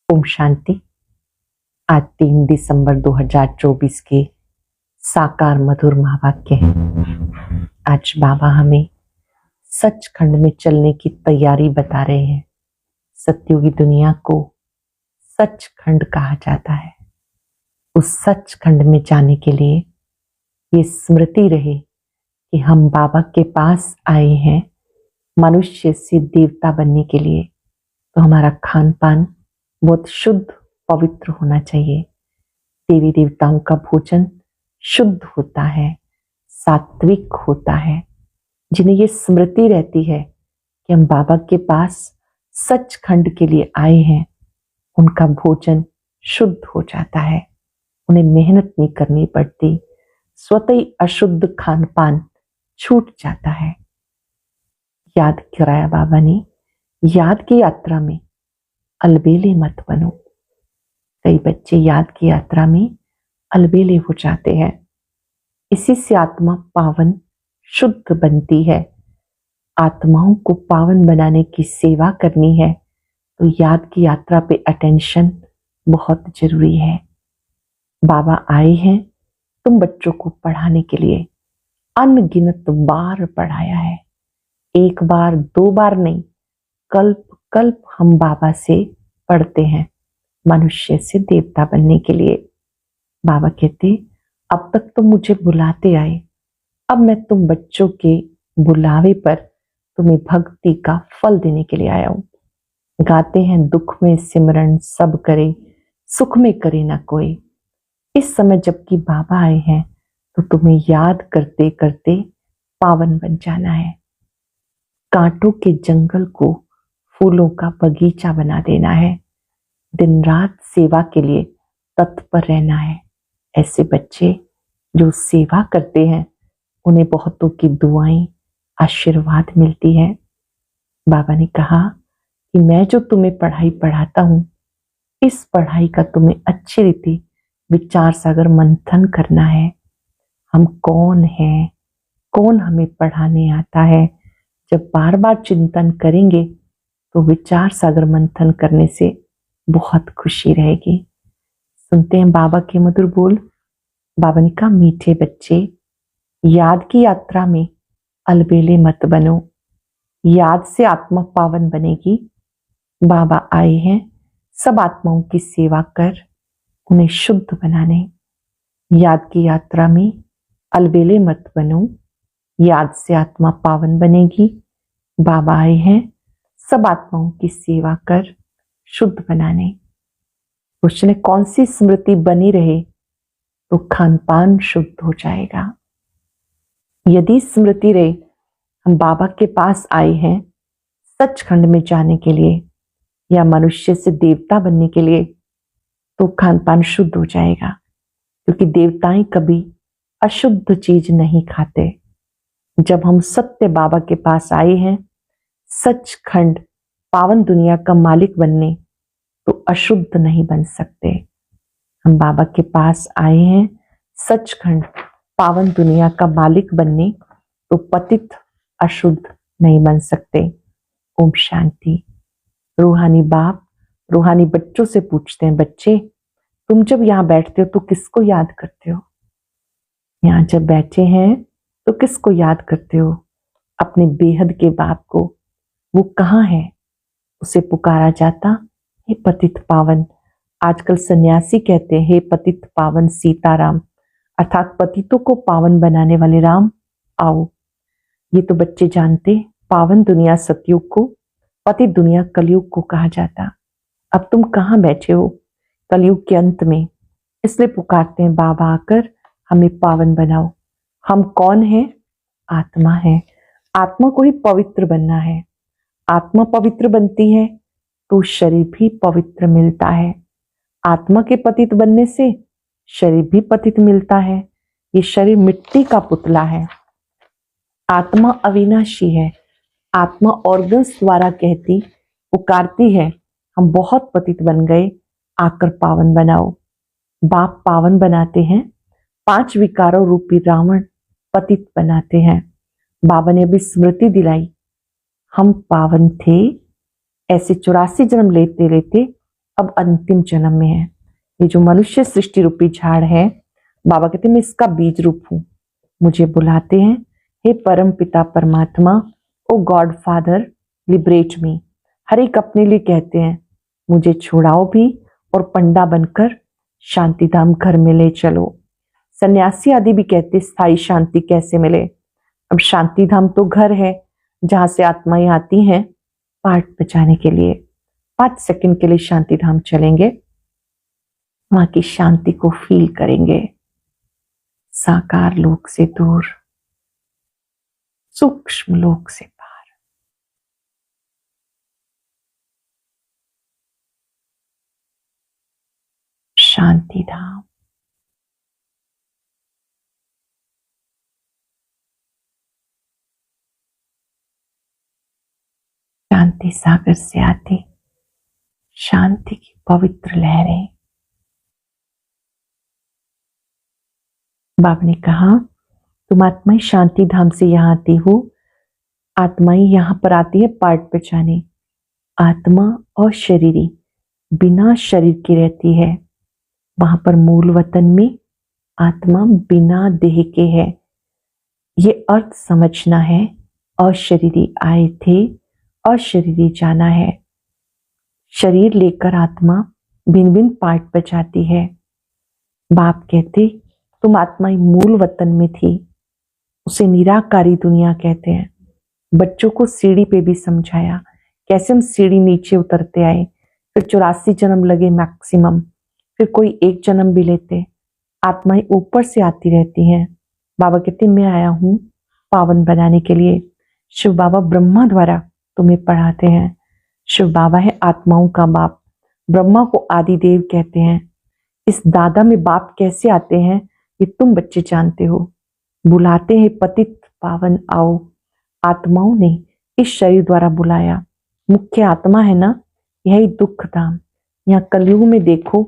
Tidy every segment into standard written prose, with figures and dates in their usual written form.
ओम शांति। आज 3 दिसंबर 2024 के साकार मधुर महावाक्य हैं। आज बाबा हमें सचखंड में चलने की तैयारी बता रहे हैं। सत्युगी दुनिया को सचखंड कहा जाता है। उस सचखंड में जाने के लिए ये स्मृति रहे कि हम बाबा के पास आए हैं मनुष्य से देवता बनने के लिए। तो हमारा खान पान बहुत शुद्ध पवित्र होना चाहिए। देवी देवताओं का भोजन शुद्ध होता है, सात्विक होता है। जिन्हें ये स्मृति रहती है कि हम बाबा के पास सचखंड के लिए आए हैं, उनका भोजन शुद्ध हो जाता है। उन्हें मेहनत नहीं करनी पड़ती, स्वतः ही अशुद्ध खान पान छूट जाता है। याद कराया बाबा ने, याद की यात्रा में अलबेले मत बनो। कई बच्चे याद की यात्रा में अलबेले हो जाते हैं। इसी से आत्मा पावन शुद्ध बनती है। आत्माओं को पावन बनाने की सेवा करनी है तो याद की यात्रा पे अटेंशन बहुत जरूरी है। बाबा आए हैं तुम बच्चों को पढ़ाने के लिए। अनगिनत बार पढ़ाया है, एक बार दो बार नहीं, कल्प कल्प हम बाबा से पढ़ते हैं मनुष्य से देवता बनने के लिए। बाबा कहते अब तक तो मुझे बुलाते आए, अब मैं तुम बच्चों के बुलावे पर तुम्हें भक्ति का फल देने के लिए आया हूं। गाते हैं दुख में सिमरन सब करे, सुख में करे ना कोई। इस समय जबकि बाबा आए हैं तो तुम्हें याद करते करते पावन बन जाना है। कांटों के जंगल को फूलों का बगीचा बना देना है। दिन रात सेवा के लिए तत्पर रहना है। ऐसे बच्चे जो सेवा करते हैं उन्हें बहुतों की दुआएं आशीर्वाद मिलती है। बाबा ने कहा कि मैं जो तुम्हें पढ़ाई पढ़ाता हूं, इस पढ़ाई का तुम्हें अच्छी रीति विचार सागर मंथन करना है। हम कौन हैं, कौन हमें पढ़ाने आता है। जब बार बार चिंतन करेंगे तो विचार सागर मंथन करने से बहुत खुशी रहेगी। सुनते हैं बाबा के मधुर बोल। बाबा ने कहा मीठे बच्चे, याद की यात्रा में अलबेले मत बनो। याद से आत्मा पावन बनेगी। बाबा आए हैं सब आत्माओं की सेवा कर उन्हें शुद्ध बनाने। याद की यात्रा में अलबेले मत बनो। याद से आत्मा पावन बनेगी। बाबा आए हैं सब आत्माओं की सेवा कर शुद्ध बनाने। उसने कौन सी स्मृति बनी रहे तो खान पान शुद्ध हो जाएगा। यदि स्मृति रहे हम बाबा के पास आए हैं सचखंड में जाने के लिए या मनुष्य से देवता बनने के लिए, तो खान पान शुद्ध हो जाएगा। क्योंकि देवताएं कभी अशुद्ध चीज नहीं खाते। जब हम सत्य बाबा के पास आए हैं सचखंड पावन दुनिया का मालिक बनने, तो अशुद्ध नहीं बन सकते। हम बाबा के पास आए हैं सचखंड पावन दुनिया का मालिक बनने, तो पतित अशुद्ध नहीं बन सकते। ओम शांति। रूहानी बाप रूहानी बच्चों से पूछते हैं, बच्चे तुम जब यहाँ बैठते हो तो किसको याद करते हो? यहाँ जब बैठे हैं तो किसको याद करते हो? अपने बेहद के बाप को। वो कहाँ है? उसे पुकारा जाता हे पतित पावन। आजकल सन्यासी कहते हैं हे पतित पावन सीताराम, अर्थात पतितों को पावन बनाने वाले राम आओ। ये तो बच्चे जानते पावन दुनिया सतयुग को, पतित दुनिया कलयुग को कहा जाता। अब तुम कहाँ बैठे हो? कलयुग के अंत में। इसलिए पुकारते हैं बाबा आकर हमें पावन बनाओ। हम कौन हैं? आत्मा है। आत्मा को ही पवित्र बनना है। आत्मा पवित्र बनती है तो शरीर भी पवित्र मिलता है। आत्मा के पतित बनने से शरीर भी पतित मिलता है। ये शरीर मिट्टी का पुतला है। आत्मा अविनाशी है। आत्मा ऑर्गन्स द्वारा कहती पुकारती है हम बहुत पतित बन गए, आकर पावन बनाओ। बाप पावन बनाते हैं। 5 विकारों रूपी रावण पतित बनाते हैं। बाबा ने अभी स्मृति दिलाई हम पावन थे। ऐसे 84 जन्म लेते लेते अब अंतिम जन्म में है। ये जो मनुष्य सृष्टि रूपी झाड़ है, बाबा कहते मैं इसका बीज रूप हूं। मुझे बुलाते हैं, हे परम पिता परमात्मा, ओ गॉड फादर लिबरेट मी। हर एक अपने लिए कहते हैं मुझे छुड़ाओ भी और पंडा बनकर शांति धाम घर में ले चलो। सन्यासी आदि भी कहते स्थायी शांति कैसे मिले। अब शांति धाम तो घर है जहां से आत्माएं आती हैं पाठ बचाने के लिए। 5 सेकंड के लिए शांति धाम चलेंगे, वहां की शांति को फील करेंगे। साकार लोक से दूर, सूक्ष्म लोक से पार। शांति धाम। शांति सागर से आती शांति की पवित्र लहरें। बाबा ने कहा तुम आत्माएं शांति धाम से यहां आती हो। आत्माएं यहां पर आती है पाठ बचाने। आत्मा और शरीरी बिना शरीर के रहती है। वहां पर मूल वतन में आत्मा बिना देह के है। ये अर्थ समझना है। अशरीरी आए थे, अशरीरी जाना है। शरीर लेकर आत्मा भिन्न भिन्न पाठ बचाती है। बाप कहते तुम आत्मा मूल वतन में थी, उसे निराकारी दुनिया कहते हैं। बच्चों को सीढ़ी पे भी समझाया कैसे हम सीढ़ी नीचे उतरते आए, फिर 84 जन्म लगे मैक्सिमम, फिर कोई एक जन्म भी लेते। आत्माएं ऊपर से आती रहती हैं। बाबा कहते मैं आया हूं पावन बनाने के लिए। शिव बाबा ब्रह्मा द्वारा तुम्हें पढ़ाते हैं। शिव बाबा है आत्माओं का बाप। ब्रह्मा को आदि देव कहते हैं। इस दादा में बाप कैसे आते हैं ये तुम बच्चे जानते हो। बुलाते हैं पतित पावन आओ। आत्माओं ने इस शरीर द्वारा बुलाया। मुख्य आत्मा है ना, यही दुख धाम। यहाँ कलयुग में देखो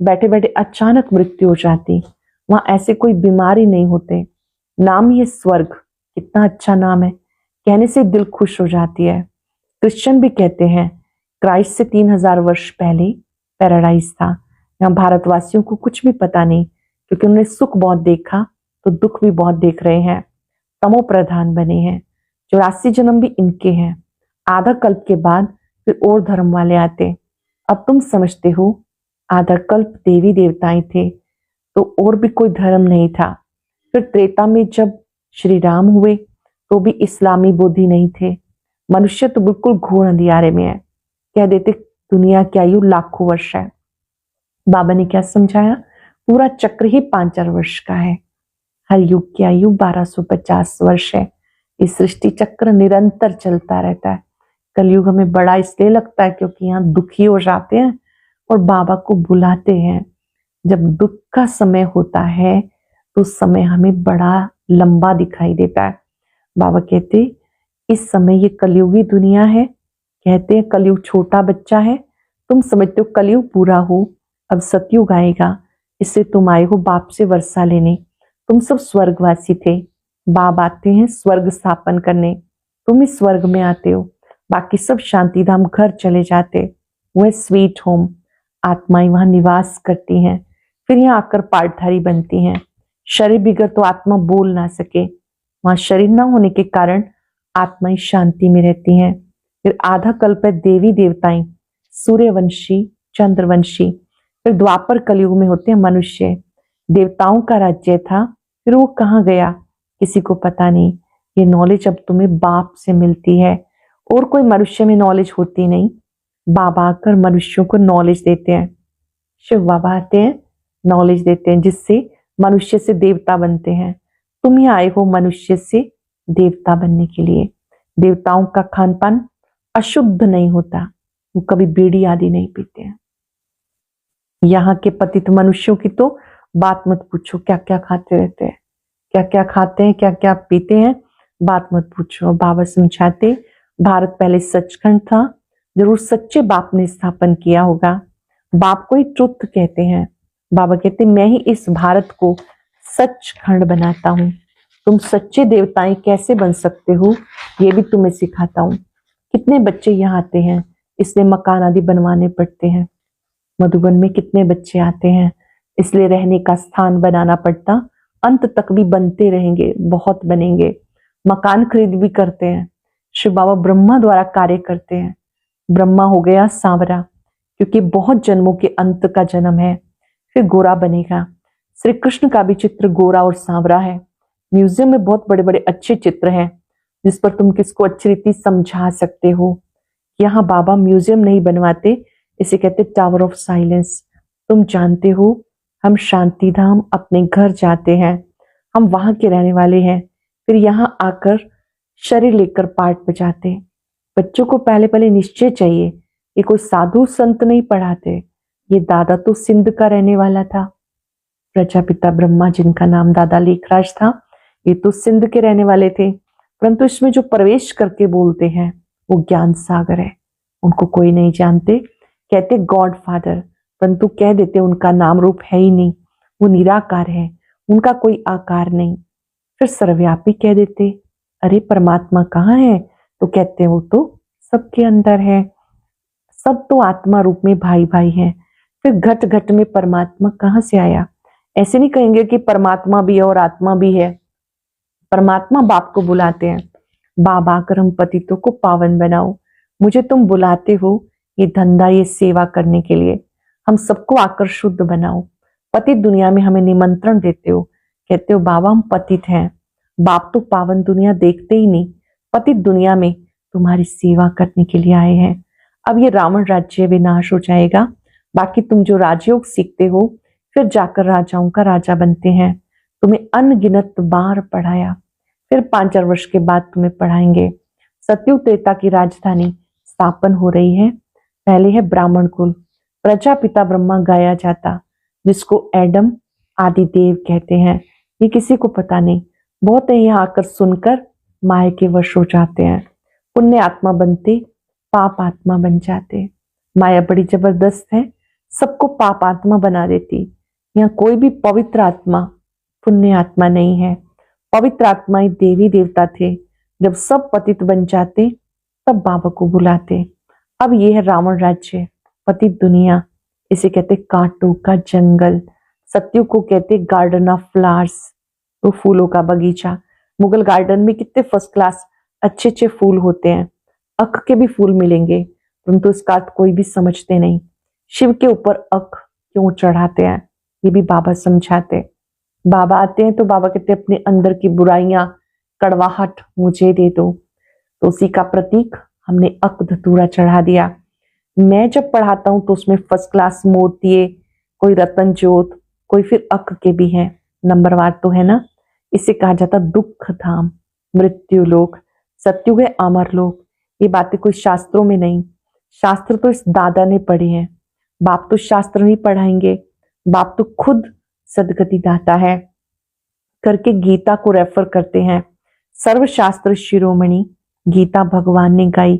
बैठे बैठे अचानक मृत्यु हो जाती, वहां ऐसे कोई बीमारी नहीं होते। नाम ही स्वर्ग, कितना अच्छा नाम है, कहने से दिल खुश हो जाती है। क्रिश्चियन भी कहते हैं क्राइस्ट से 3000 वर्ष पहले पैराडाइज था। यहाँ भारतवासियों को कुछ भी पता नहीं, क्योंकि उन्होंने सुख बहुत देखा तो दुख भी बहुत देख रहे हैं। तमो प्रधान बने हैं। 84 जन्म भी इनके हैं। आधा कल्प के बाद फिर और धर्म वाले आते। अब तुम समझते हो आधा कल्प देवी देवताएं थे तो और भी कोई धर्म नहीं था। फिर त्रेता में जब श्री राम हुए तो भी इस्लामी बुद्धि नहीं थे। मनुष्य तो बिल्कुल घोर अंधियारे में है। कह देते दुनिया की आयु लाखों वर्ष है। बाबा ने क्या समझाया, पूरा चक्र ही 5,000 वर्ष का है। हर युग की आयु 1250 वर्ष है। इस सृष्टि चक्र निरंतर चलता रहता है। कलयुग हमें बड़ा इसलिए लगता है क्योंकि यहाँ दुखी हो जाते हैं और बाबा को बुलाते हैं। जब दुख का समय होता है तो समय हमें बड़ा लंबा दिखाई देता है। बाबा कहते इस समय ये कलयुगी दुनिया है। कहते हैं कलयुग छोटा बच्चा है, तुम समझते हो कलयुग पूरा हो, अब सतयुग आएगा, इससे तुम आए हो बाप से वर्षा लेने। तुम सब स्वर्गवासी थे, बाप आते हैं स्वर्ग स्थापन करने, तुम इस स्वर्ग में आते हो। बाकी सब शांतिधाम घर चले जाते, वह स्वीट होम। आत्माएं वहां निवास करती हैं, फिर यहाँ आकर पाठधारी बनती हैं। शरीर बिगड़ तो आत्मा बोल ना सके, वहां शरीर ना होने के कारण आत्माएं शांति में रहती हैं। फिर आधा कल्प है देवी देवताएं, सूर्यवंशी, चंद्रवंशी। फिर द्वापर कलयुग में होते हैं मनुष्य। देवताओं का राज्य था, फिर वो कहाँ गया किसी को पता नहीं। ये नॉलेज अब तुम्हें बाप से मिलती है, और कोई मनुष्य में नॉलेज होती नहीं। बाबा आकर मनुष्यों को नॉलेज देते हैं। शिव बाबा आते हैं नॉलेज देते हैं, जिससे मनुष्य से देवता बनते हैं। तुम ही आए हो मनुष्य से देवता बनने के लिए। देवताओं का खान पान अशुद्ध नहीं होता, वो कभी बीड़ी आदि नहीं पीते हैं। यहाँ के पतित मनुष्यों की तो बात मत पूछो, क्या क्या खाते रहते हैं, क्या क्या खाते हैं, क्या क्या पीते हैं, बात मत पूछो। बाबा समझाते भारत पहले सचखंड था, जरूर सच्चे बाप ने स्थापन किया होगा। बाप को ही ट्रुथ कहते हैं। बाबा कहते मैं ही इस भारत को सचखंड बनाता हूँ। तुम सच्चे देवताएं कैसे बन सकते हो ये भी तुम्हें सिखाता हूँ। कितने बच्चे यहाँ आते हैं, इसलिए मकान आदि बनवाने पड़ते हैं। मधुबन में कितने बच्चे आते हैं, इसलिए रहने का स्थान बनाना पड़ता। अंत तक भी बनते रहेंगे, बहुत बनेंगे। मकान खरीद भी करते हैं। शिव बाबा ब्रह्मा द्वारा कार्य करते हैं। ब्रह्मा हो गया सांवरा, क्योंकि बहुत जन्मों के अंत का जन्म है, फिर गोरा बनेगा। श्री कृष्ण का भी चित्र गोरा और सांवरा है। म्यूजियम में बहुत बड़े बड़े अच्छे चित्र हैं, जिस पर तुम किसको अच्छी रीति समझा सकते हो। यहाँ बाबा म्यूजियम नहीं बनवाते, इसे कहते टावर ऑफ साइलेंस। तुम जानते हो, हम शांति धाम अपने घर जाते हैं, हम वहां के रहने वाले हैं, फिर यहाँ आकर शरीर लेकर पाठ बजाते। बच्चों को पहले पहले निश्चय चाहिए, ये कोई साधु संत नहीं पढ़ाते। ये दादा तो सिंध का रहने वाला था, प्रजापिता ब्रह्मा जिनका नाम दादा लेखराज था, ये तो सिंध के रहने वाले थे। परंतु इसमें जो प्रवेश करके बोलते हैं वो ज्ञान सागर है। उनको कोई नहीं जानते, कहते गॉड फादर, परंतु कह देते उनका नाम रूप है ही नहीं, वो निराकार है, उनका कोई आकार नहीं। फिर सर्वव्यापी कह देते, अरे परमात्मा कहाँ है? तो कहते वो तो सबके अंदर है, सब तो आत्मा रूप में भाई भाई हैं। फिर घट घट में परमात्मा कहाँ से आया? ऐसे नहीं कहेंगे कि परमात्मा भी है और आत्मा भी है। परमात्मा बाप को बुलाते हैं, बाप आकर हम पतितों को पावन बनाओ। मुझे तुम बुलाते हो ये धंधा, ये सेवा करने के लिए, हम सबको आकर शुद्ध बनाओ। पतित दुनिया में हमें निमंत्रण देते हो, कहते हो बाबा हम पतित हैं। बाप तो पावन दुनिया देखते ही नहीं, पतित दुनिया में तुम्हारी सेवा करने के लिए आए हैं। अब ये रावण राज्य विनाश हो जाएगा, बाकी तुम जो राजयोग सीखते हो फिर जाकर राजाओं का राजा बनते हैं। तुम्हें अनगिनत बार पढ़ाया, फिर 5,000 वर्ष के बाद तुम्हें पढ़ाएंगे। सतयुग त्रेता की राजधानी स्थापन हो रही है। पहले है ब्राह्मण कुल, प्रजापिता ब्रह्मा गाया जाता, जिसको एडम आदि देव कहते हैं। ये किसी को पता नहीं, बहुत यहाँ आकर सुनकर माया के वश हो जाते हैं। पुण्य आत्मा बनते, पाप आत्मा बन जाते। माया बड़ी जबरदस्त है, सबको पाप आत्मा बना देती। यहाँ कोई भी पवित्र आत्मा पुण्य आत्मा नहीं है। पवित्र आत्माएं देवी देवता थे, जब सब पतित बन जाते तब बाबा को बुलाते। अब ये है रावण राज्य, पतित दुनिया, इसे कहते कांटों का जंगल। सत्युग को कहते गार्डन ऑफ फ्लावर्स, वो फूलों का बगीचा। मुगल गार्डन में कितने फर्स्ट क्लास अच्छे अच्छे फूल होते हैं, अख के भी फूल मिलेंगे, परंतु इसका अर्थ कोई भी समझते नहीं। शिव के ऊपर अख क्यों चढ़ाते हैं ये भी बाबा समझाते। बाबा आते हैं तो बाबा कहते अपने अंदर की बुराइयां, कड़वाहट मुझे दे दो, तो उसी का प्रतीक हमने अक धतूरा चढ़ा दिया। मैं जब पढ़ाता हूं तो उसमें फर्स्ट क्लास मोतिये, कोई रतन ज्योत, कोई फिर अक के भी हैं, नंबरवार तो है ना। इसे कहा जाता दुख धाम, मृत्यु लोक। सत्युग है अमर लोक। ये बातें कोई शास्त्रों में नहीं, शास्त्र तो इस दादा ने पढ़े हैं। बाप तो शास्त्र नहीं पढ़ाएंगे, बाप तो खुद सदगति दाता है करके गीता को रेफर करते हैं। सर्वशास्त्र शिरोमणि गीता भगवान ने गाई,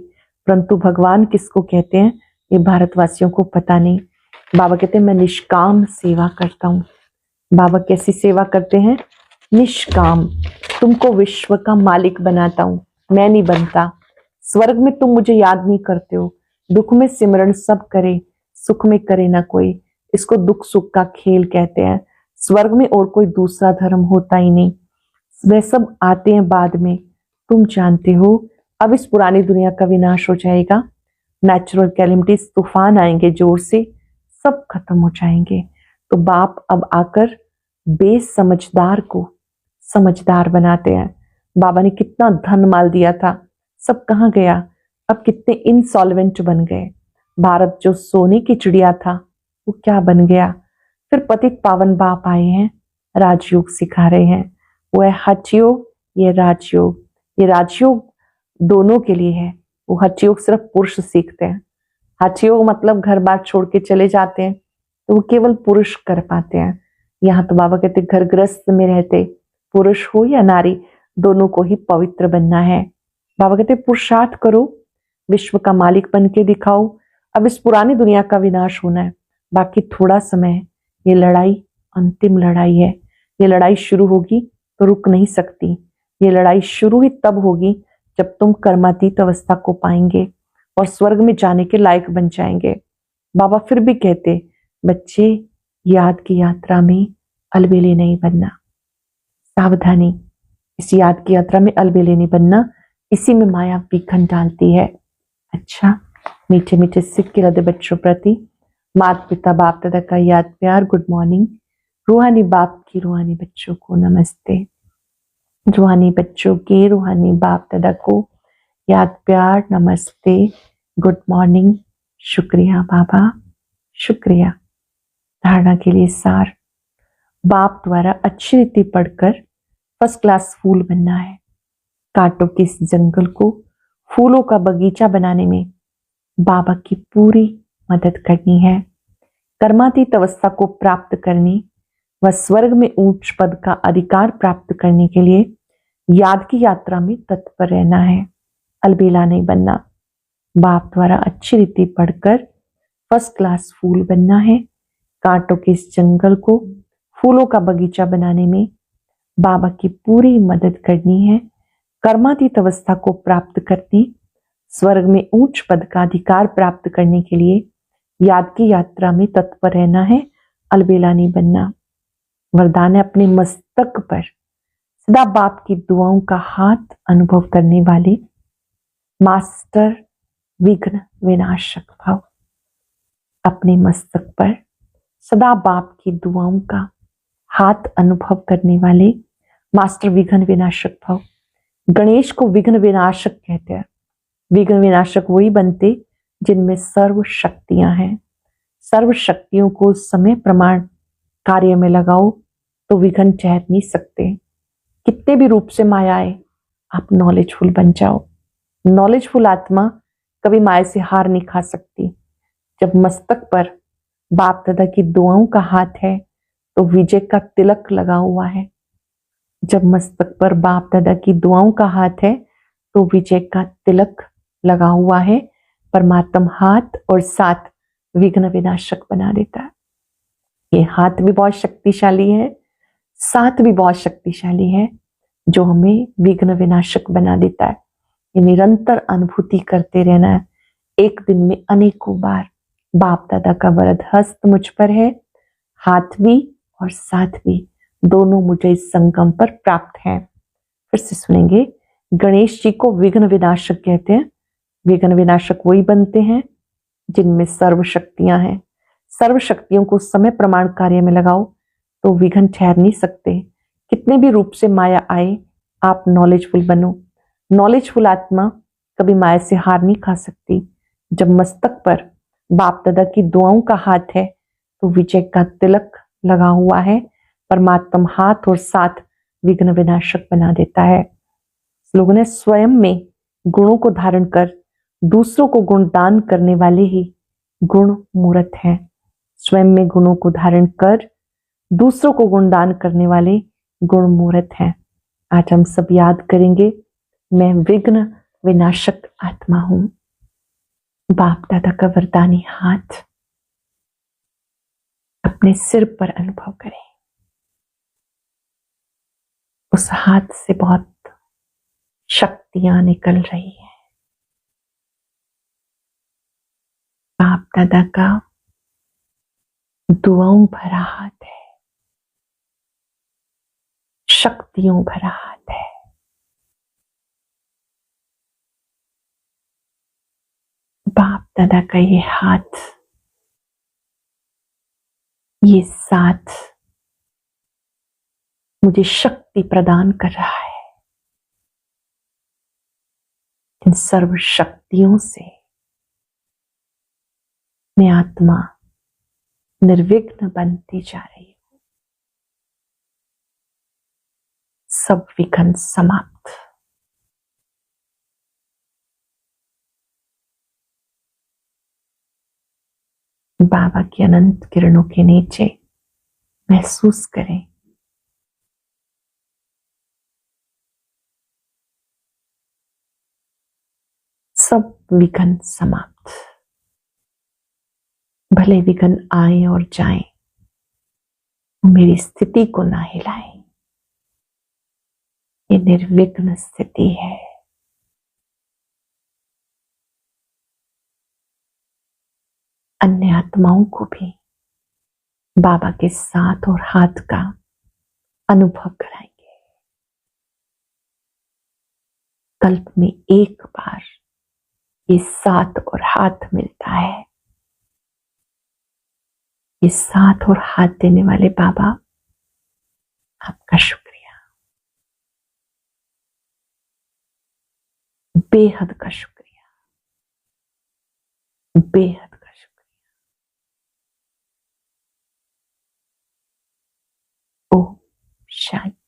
परंतु भगवान किसको कहते हैं ये भारतवासियों को पता नहीं। बाबा कहते हैं मैं निष्काम सेवा करता हूँ। बाबा कैसी सेवा करते हैं? निष्काम। तुमको विश्व का मालिक बनाता हूं, मैं नहीं बनता। स्वर्ग में तुम मुझे याद नहीं करते हो, दुख में सिमरण सब करे, सुख में करे ना कोई। इसको दुख सुख का खेल कहते हैं। स्वर्ग में और कोई दूसरा धर्म होता ही नहीं, वे सब आते हैं बाद में। तुम जानते हो अब इस पुरानी दुनिया का विनाश हो जाएगा, नेचुरल कैलेमिटीज, तूफान आएंगे जोर से, सब खत्म हो जाएंगे। तो बाप अब आकर बेसमझदार को समझदार बनाते हैं। बाबा ने कितना धन माल दिया था, सब कहाँ गया? अब कितने इंसॉल्वेंट बन गए। भारत जो सोने की चिड़िया था वो क्या बन गया? फिर पतित पावन बाप आए हैं, राजयोग सिखा रहे हैं। वो है हठयोग, ये राजयोग। ये राजयोग दोनों के लिए है। वो हठयोग सिर्फ पुरुष सीखते हैं। हठयोग मतलब घर बार छोड़ के चले जाते हैं, तो वो केवल पुरुष कर पाते हैं। यहाँ तो बाबा कहते घर गृहस्थ में रहते, पुरुष हो या नारी, दोनों को ही पवित्र बनना है। बाबा कहते पुरुषार्थ करो, विश्व का मालिक बन के दिखाओ। अब इस पुरानी दुनिया का विनाश होना है, बाकी थोड़ा समय। ये लड़ाई अंतिम लड़ाई है। ये लड़ाई शुरू होगी तो रुक नहीं सकती। ये लड़ाई शुरू ही तब होगी जब तुम कर्मातीत अवस्था को पाएंगे और स्वर्ग में जाने के लायक बन जाएंगे। बाबा फिर भी कहते, बच्चे याद की यात्रा में अलबेले नहीं बनना, सावधानी, इस याद की यात्रा में अलबेले नहीं बनना, इसी में माया विघन डालती है। अच्छा, मीठे मीठे सिख के हृदय बच्चों प्रति माता पिता बाप दादा का याद प्यार गुड मॉर्निंग। रूहानी बाप की रूहानी बच्चों को नमस्ते। रूहानी बच्चों के रूहानी बाप दादा को याद प्यार नमस्ते, गुड मॉर्निंग। शुक्रिया बाबा, शुक्रिया। धारणा के लिए सार, बाप द्वारा अच्छी रीति पढ़कर फर्स्ट क्लास फूल बनना है। कांटों के इस जंगल को फूलों का बगीचा बनाने में बाबा की पूरी मदद करनी है। कर्मातीत अवस्था को प्राप्त करने व स्वर्ग में ऊंच पद का अधिकार प्राप्त करने के लिए याद की यात्रा में तत्पर रहना है, अलबेला नहीं बनना। बाप द्वारा अच्छी रीति पढ़कर फर्स्ट क्लास फूल बनना है। कांटों के इस जंगल को फूलों का बगीचा बनाने में बाबा की पूरी मदद करनी है। कर्मातीत अवस्था को प्राप्त करने, स्वर्ग में उच्च पद का अधिकार प्राप्त करने के लिए याद की यात्रा में तत्पर रहना है, अलबेला नहीं बनना। वरदान है, अपने मस्तक पर सदा बाप की दुआओं का हाथ अनुभव करने वाले मास्टर विघ्न विनाशक भव। अपने मस्तक पर सदा बाप की दुआओं का हाथ अनुभव करने वाले मास्टर विघ्न विनाशक भव। गणेश को विघ्न विनाशक कहते हैं। विघ्न विनाशक वही बनते जिनमें सर्व शक्तियां हैं। सर्व शक्तियों को समय प्रमाण कार्य में लगाओ तो विघ्न ठहर नहीं सकते। कितने भी रूप से माया आए, आप नॉलेजफुल बन जाओ। नॉलेजफुल आत्मा कभी माया से हार नहीं खा सकती। जब मस्तक पर बाप दादा की दुआओं का हाथ है तो विजय का तिलक लगा हुआ है। जब मस्तक पर बाप दादा की दुआओं का हाथ है तो विजय का तिलक लगा हुआ है। परमात्मा हाथ और साथ विघ्न विनाशक बना देता है। ये हाथ भी बहुत शक्तिशाली है, साथ भी बहुत शक्तिशाली है, जो हमें विघ्न विनाशक बना देता है। ये निरंतर अनुभूति करते रहना है। एक दिन में अनेकों बार बाप दादा का वरद हस्त मुझ पर है, हाथ भी और साथ भी, दोनों मुझे इस संगम पर प्राप्त हैं। फिर से सुनेंगे, गणेश जी को विघ्न विनाशक कहते हैं। विघ्न विनाशक वही बनते हैं जिनमें सर्व शक्तियां हैं। सर्व शक्तियों को समय प्रमाण कार्य में लगाओ तो विघ्न ठहर नहीं सकते। कितने भी रूप से माया आए, आप नॉलेजफुल बनो। नॉलेजफुल आत्मा कभी माया से हार नहीं खा सकती। जब मस्तक पर बाप दादा की दुआओं का हाथ है तो विजय का तिलक लगा हुआ है। परमात्मा हाथ और साथ विघ्न विनाशक बना देता है। लोगों ने स्वयं में गुणों को धारण कर दूसरों को गुण दान करने वाले ही गुण मूर्त हैं। स्वयं में गुणों को धारण कर दूसरों को गुण दान करने वाले गुण मूर्त हैं। आज हम सब याद करेंगे, मैं विघ्न विनाशक आत्मा हूं। बाप दादा का वरदानी हाथ अपने सिर पर अनुभव करें। उस हाथ से बहुत शक्तियां निकल रही है। बाप दादा का दुआओं भरा हाथ है, शक्तियों भरा हाथ है। बाप दादा का ये हाथ, ये साथ मुझे शक्ति प्रदान कर रहा है। इन सर्व शक्तियों से मैं आत्मा निर्विघ्न बनती जा रही हूं। सब विघ्न समाप्त। बाबा की अनंत किरणों के नीचे महसूस करें, सब विघ्न समाप्त। भले विघ्न आए और जाएं, मेरी स्थिति को ना हिलाएं। ये निर्विघ्न स्थिति है। अन्य आत्माओं को भी बाबा के साथ और हाथ का अनुभव कराएंगे। कल्प में एक बार ये साथ और हाथ मिलता है। ये साथ और हाथ देने वाले बाबा, आपका शुक्रिया, बेहद का शुक्रिया, बेहद का शुक्रिया। ओम शांति।